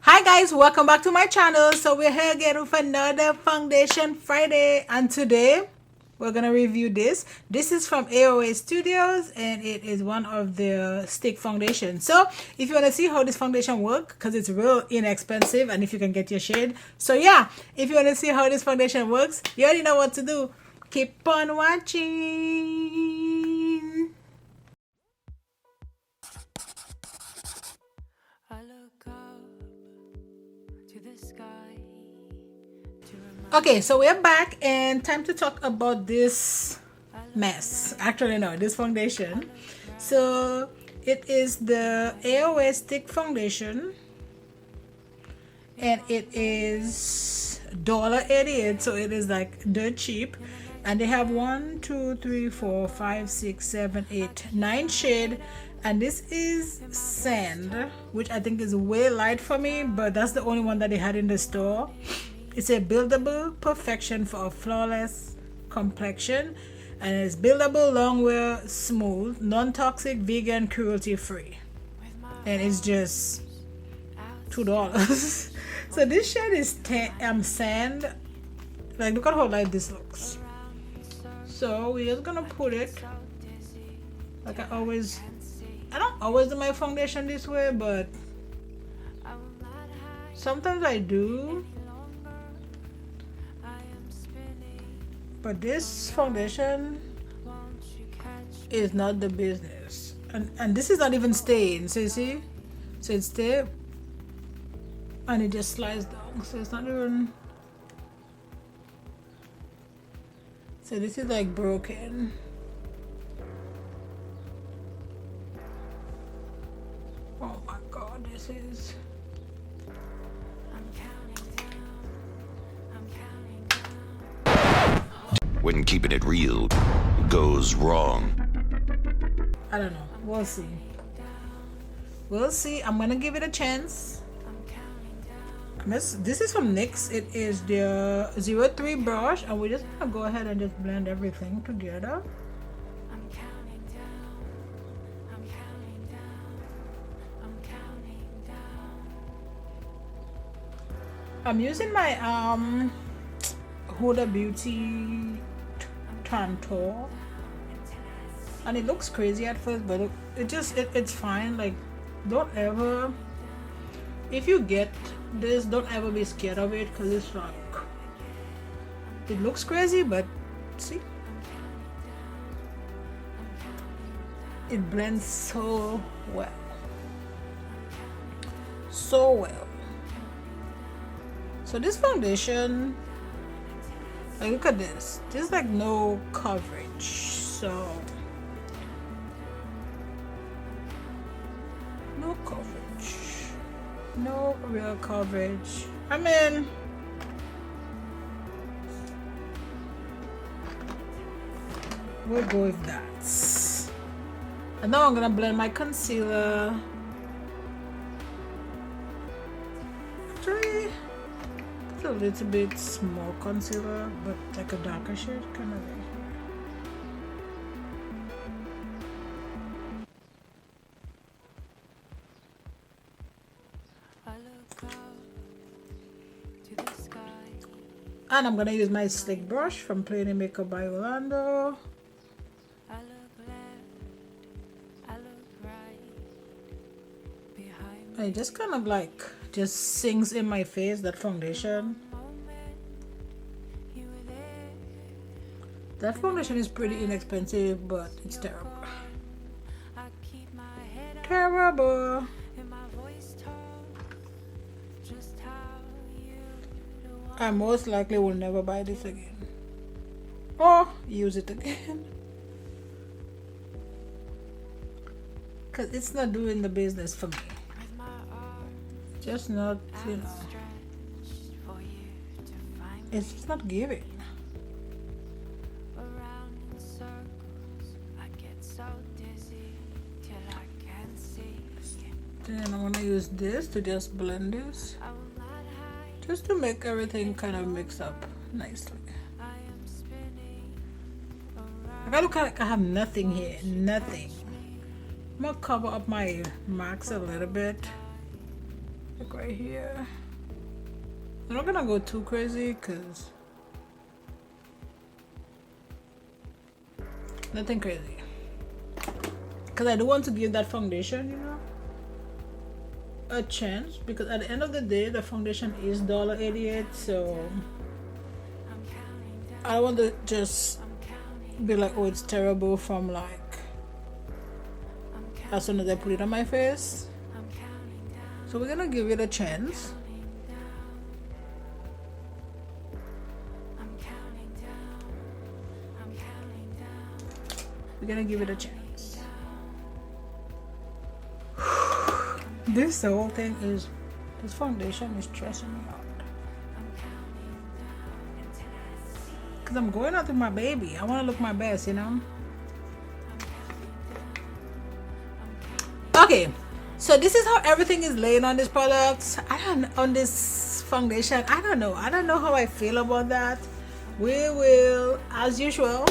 Hi guys, welcome back to my channel. So we're here again with another foundation Friday, and today we're gonna review this. This is from AOA Studios and it is one of the stick foundations. So if you want to see how this foundation works, because it's real inexpensive and if you can get your shade. So yeah, if you want to see how this foundation works, you already know what to do. Keep on watching. Okay, so we're back and time to talk about this mess. Actually, no, this foundation. So it is the AOA stick foundation and it is $1.88, so it is like dirt cheap. And they have 1, 2, 3, 4, 5, 6, 7, 8, 9 shade. And this is sand, which I think is way light for me, but that's the only one that they had in the store. It's a buildable perfection for a flawless complexion, and it's buildable, long wear, smooth, non-toxic, vegan, cruelty free, and it's just $2. So this shade is sand. Like, look at how light this looks. So we're just gonna put it like I don't always do my foundation this way, but sometimes I do. But this foundation is not the business, and this is not even staying. So you see, so it's there and it just slides down, so it's not even. So this is like broken. Oh my god, this is. When keeping it real goes wrong. I don't know. We'll see. We'll see. I'm gonna give it a chance. This is from NYX. It is the 03 brush, and we're just gonna go ahead and just blend everything together. I'm using my HudaBeauty Tantour, and it looks crazy at first, but it's fine. Like, don't ever, if you get this, don't ever be scared of it, because it's like, it looks crazy, but see, it blends so well, so well. So this foundation, like, look at this. There's like no coverage, so no coverage, no real coverage. I mean, we'll go with that. And now I'm gonna blend my concealer. Actually, a little bit small concealer, but like a darker shade kind of right here. And I'm gonna use my slick brush from Plain Makeup by Yolondo. And it just kind of like just sinks in my face, that foundation. That foundation is pretty inexpensive, but it's terrible. Terrible. I most likely will never buy this again or use it again, because it's not doing the business for me. Just not, you know, it's just not giving. Then I'm gonna use this to just blend this, just to make everything kind of mix up nicely. I gotta look like I have nothing here, nothing. I'm gonna cover up my marks a little bit. like right here. I'm not gonna go too crazy because nothing crazy, because I do want to give that foundation, you know, a chance, because at the end of the day the foundation is $1.88, so I don't want to just be like, oh, it's terrible from like as soon as I put it on my face. So we're gonna give it a chance. We're gonna give it a chance. This whole thing is, this foundation is stressing me out. Cause I'm going out with my baby. I wanna look my best, you know? Okay, so this is how everything is laying on this product. On this foundation. I don't know how I feel about that. We will, as usual,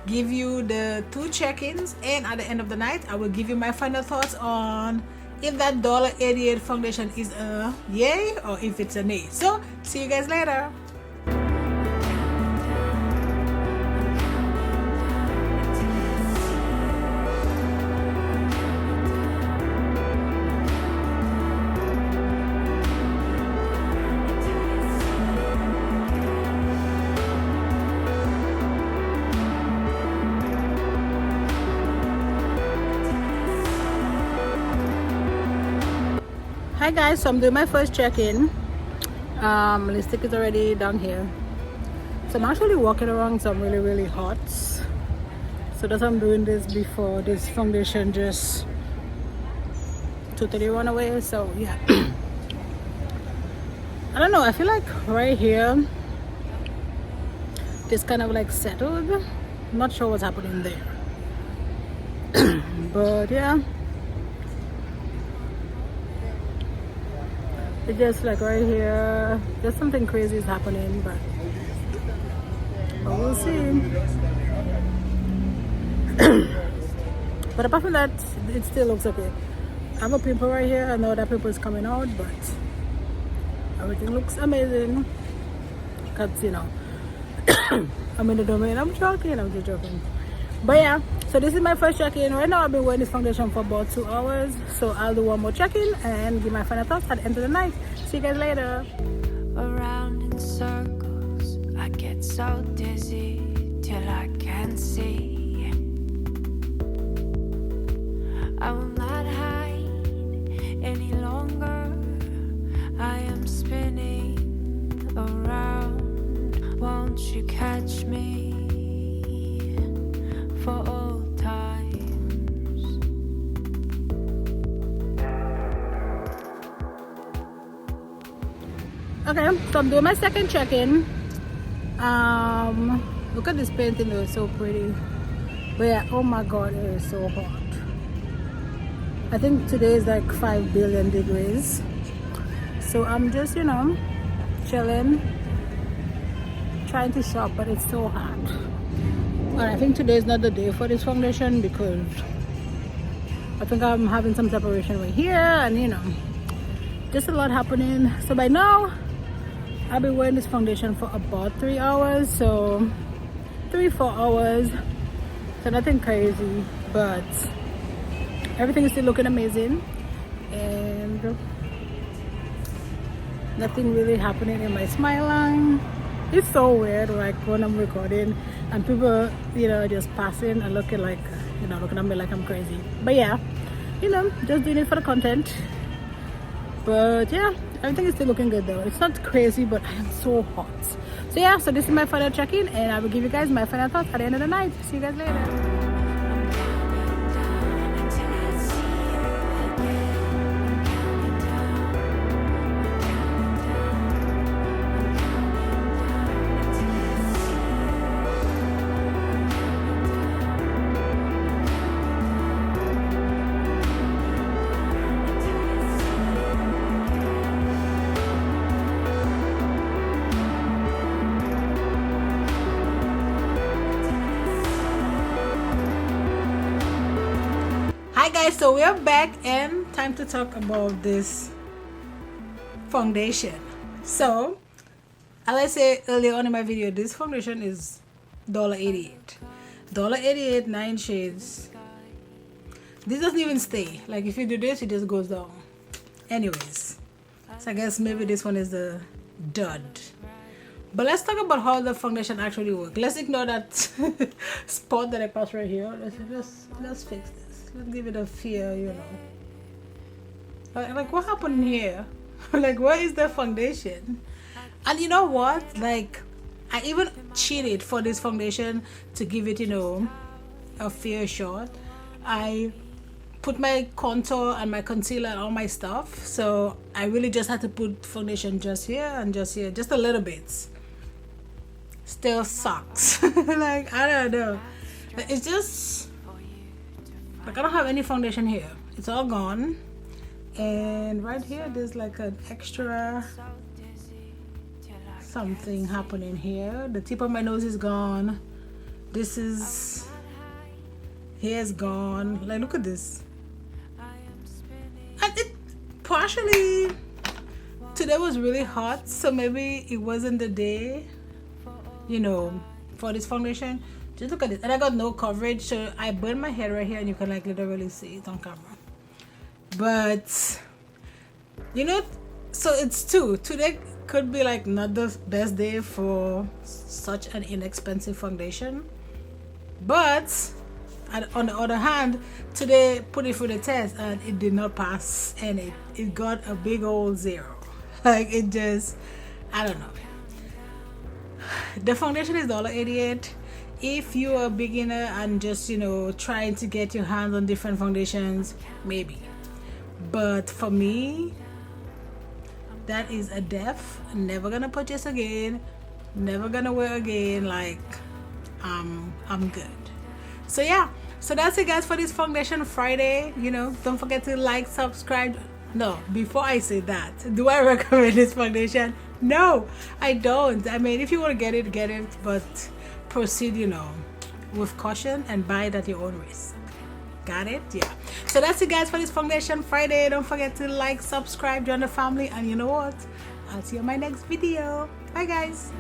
give you the 2 check-ins, and at the end of the night I will give you my final thoughts on if that $1.88 foundation is a yay or if it's a nay. So see you guys later. Hi guys, so I'm doing my first check-in. Lipstick is already down here, so I'm actually walking around, so I'm really hot, so that's why I'm doing this before this foundation just totally run away. So yeah. I don't know, I feel like right here this kind of like settled. I'm not sure what's happening there. But yeah, it's just like right here, there's something crazy is happening, but we'll see. But apart from that, it still looks okay. I have a pimple right here. I know that pimple is coming out, but everything looks amazing. Because, you know, I'm in the domain. I'm just joking. But yeah, so this is my first check-in. Right now I've been wearing this foundation for about 2 hours, so I'll do one more check-in and give my final thoughts at the end of the night. See you guys later. Around in circles, I get so dizzy till I can't see. I will not hide any longer. I am spinning around. Won't you catch me for old times? Okay, so I'm doing my second check-in. Look at this painting though, it's so pretty. But yeah, oh my god, it is so hot. I think today is like 5 billion degrees. So I'm just, you know, chilling, trying to shop, but it's so hot. And I think today is not the day for this foundation because I think I'm having some separation right here, and you know, just a lot happening. So by now I've been wearing this foundation for about 3 hours, so 3-4 hours, so nothing crazy, but everything is still looking amazing and nothing really happening in my smile line. It's so weird, like when I'm recording and people, you know, just passing and looking like, you know, looking at me like I'm crazy. But yeah, you know, just doing it for the content. But yeah, everything is still looking good though. It's not crazy, but I am so hot. So yeah, so this is my final check-in, and I will give you guys my final thoughts at the end of the night. See you guys later. Hi guys, so we are back and time to talk about this foundation. So as I said earlier on in my video, this foundation is $1.88. $1.88, 9 shades. This doesn't even stay. Like if you do this, it just goes down. Anyways, so I guess maybe this one is the dud. But let's talk about how the foundation actually works. Let's ignore that spot that I passed right here. Let's fix this. Let's give it a feel, you know. Like what happened here? Like where is the foundation? And you know what? Like I even cheated for this foundation to give it, you know, a fair shot. I put my contour and my concealer and all my stuff. So I really just had to put foundation just here and just here, just a little bit. Still sucks. Like I don't know. It's just like I don't have any foundation here. It's all gone. And right here there's like an extra something happening here. The tip of my nose is gone. This is hair's gone. Like look at this. And it partially today was really hot, so maybe it wasn't the day, you know, for this foundation. Just look at this. And I got no coverage, so I burned my hair right here and you can like literally see it on camera. But you know, so it's today could be like not the best day for such an inexpensive foundation, but on the other hand, today put it through the test and it did not pass, and it got a big old 0. Like it just, I don't know. The foundation is $1.88. If you're a beginner and just, you know, trying to get your hands on different foundations, maybe. But for me, that is a def. Never gonna purchase again, never gonna wear again. Like I'm good. So yeah, so that's it guys for this foundation Friday. You know, don't forget to like, subscribe. No, before I say that, do I recommend this foundation? No, I don't. I mean, if you want to get it, but proceed, you know, with caution and buy it at your own risk. Got it? Yeah. So that's it guys for this foundation Friday. Don't forget to like, subscribe, join the family, and you know what, I'll see you in my next video. Bye guys.